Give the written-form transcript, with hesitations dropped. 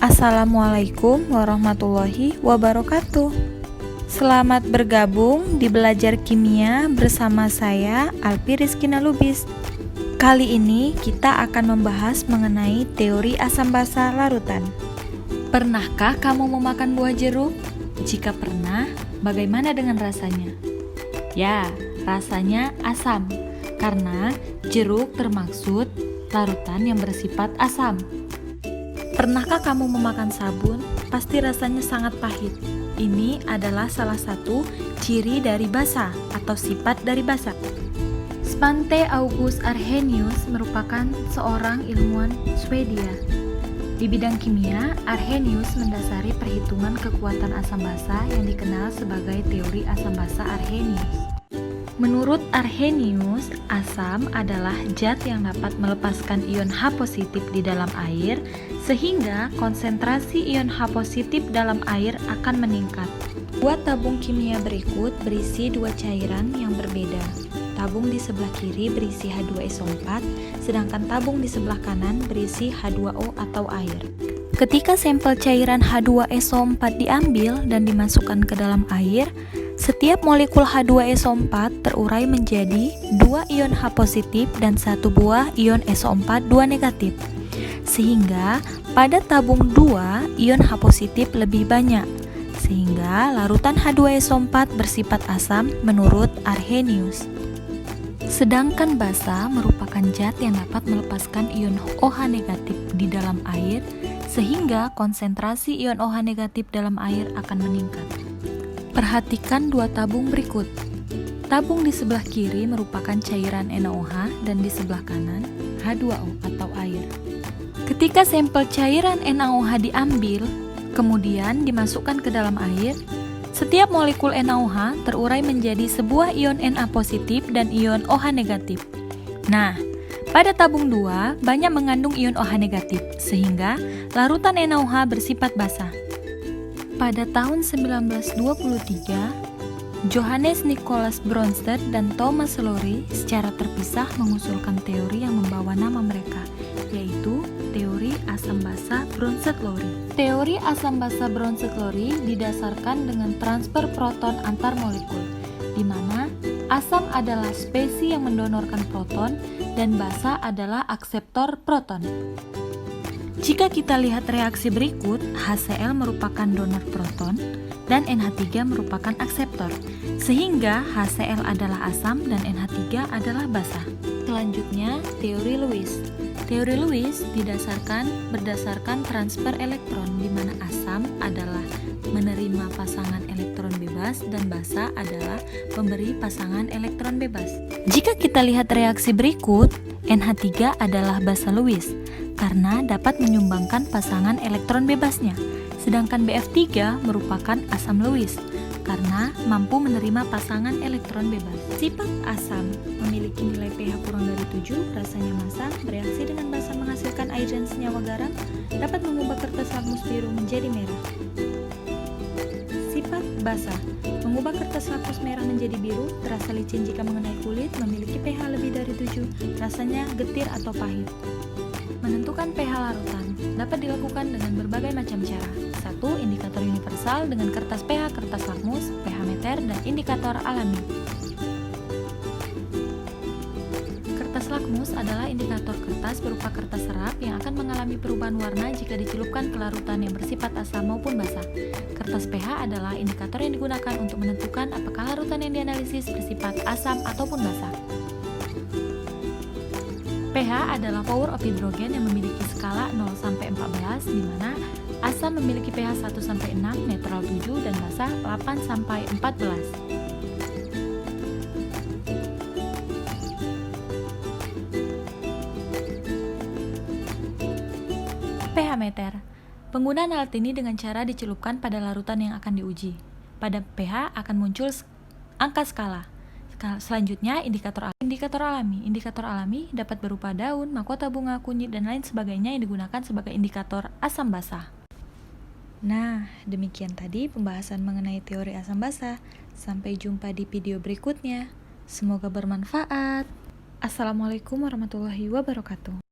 Assalamualaikum warahmatullahi wabarakatuh. Selamat bergabung di Belajar Kimia bersama saya Alpi Rizkina Lubis. Kali ini kita akan membahas mengenai teori asam basa larutan. Pernahkah kamu memakan buah jeruk? Jika pernah, bagaimana dengan rasanya? Ya, rasanya asam, karena jeruk termaksud larutan yang bersifat asam. Pernahkah kamu memakan sabun? Pasti rasanya sangat pahit. Ini adalah salah satu ciri dari basa atau sifat dari basa. Svante August Arrhenius merupakan seorang ilmuwan Swedia. Di bidang kimia, Arrhenius mendasari perhitungan kekuatan asam basa yang dikenal sebagai teori asam basa Arrhenius. Menurut Arrhenius, asam adalah zat yang dapat melepaskan ion H positif di dalam air, sehingga konsentrasi ion H positif dalam air akan meningkat. Dua tabung kimia berikut berisi dua cairan yang berbeda. Tabung di sebelah kiri berisi H2SO4, sedangkan tabung di sebelah kanan berisi H2O atau air. Ketika sampel cairan H2SO4 diambil dan dimasukkan ke dalam air, setiap molekul H2SO4 terurai menjadi 2 ion H positif dan 1 buah ion SO4 2 negatif. Sehingga pada tabung 2 ion H positif lebih banyak, sehingga larutan H2SO4 bersifat asam menurut Arrhenius. Sedangkan basa merupakan zat yang dapat melepaskan ion OH negatif di dalam air, sehingga konsentrasi ion OH negatif dalam air akan meningkat. Perhatikan dua tabung berikut. Tabung di sebelah kiri merupakan cairan NaOH dan di sebelah kanan H2O atau air. Ketika sampel cairan NaOH diambil, kemudian dimasukkan ke dalam air, setiap molekul NaOH terurai menjadi sebuah ion Na positif dan ion OH negatif. Nah, pada tabung 2 banyak mengandung ion OH negatif, sehingga larutan NaOH bersifat basa. Pada tahun 1923, Johannes Nicolaas Bronsted dan Thomas Lowry secara terpisah mengusulkan teori yang membawa nama mereka, yaitu teori asam basa Bronsted-Lowry. Teori asam basa Bronsted-Lowry didasarkan dengan transfer proton antar molekul, di mana asam adalah spesies yang mendonorkan proton dan basa adalah akseptor proton. Jika kita lihat reaksi berikut, HCl merupakan donor proton dan NH3 merupakan akseptor, sehingga HCl adalah asam dan NH3 adalah basa. Selanjutnya, teori Lewis. Teori Lewis berdasarkan transfer elektron, di mana asam adalah menerima pasangan elektron bebas dan basa adalah pemberi pasangan elektron bebas. Jika kita lihat reaksi berikut, NH3 adalah basa Lewis karena dapat menyumbangkan pasangan elektron bebasnya, sedangkan BF3 merupakan asam Lewis karena mampu menerima pasangan elektron bebas. Sifat asam memiliki nilai pH kurang dari 7, rasanya masam, bereaksi dengan basa menghasilkan air dan senyawa garam, dapat mengubah kertas lakmus biru menjadi merah. Sifat basa mengubah kertas lakmus merah menjadi biru, terasa licin jika mengenai kulit, memiliki pH lebih dari 7, rasanya getir atau pahit. Menentukan pH larutan dapat dilakukan dengan berbagai macam cara. 1. Indikator universal dengan kertas pH, kertas lakmus, pH meter, dan indikator alami. Kertas lakmus adalah indikator kertas berupa kertas serap yang akan mengalami perubahan warna jika dicelupkan ke larutan yang bersifat asam maupun basa. Kertas pH adalah indikator yang digunakan untuk menentukan apakah larutan yang dianalisis bersifat asam ataupun basa. pH adalah power of hidrogen yang memiliki skala 0-14, di mana asam memiliki pH 1-6, netral 7, dan basa 8-14. pH meter. Penggunaan alat ini dengan cara dicelupkan pada larutan yang akan diuji. Pada pH akan muncul angka skala. Selanjutnya, indikator alami. Indikator alami dapat berupa daun, mahkota bunga, kunyit, dan lain sebagainya yang digunakan sebagai indikator asam basa. Nah, demikian tadi pembahasan mengenai teori asam basa. Sampai jumpa di video berikutnya. Semoga bermanfaat. Assalamualaikum warahmatullahi wabarakatuh.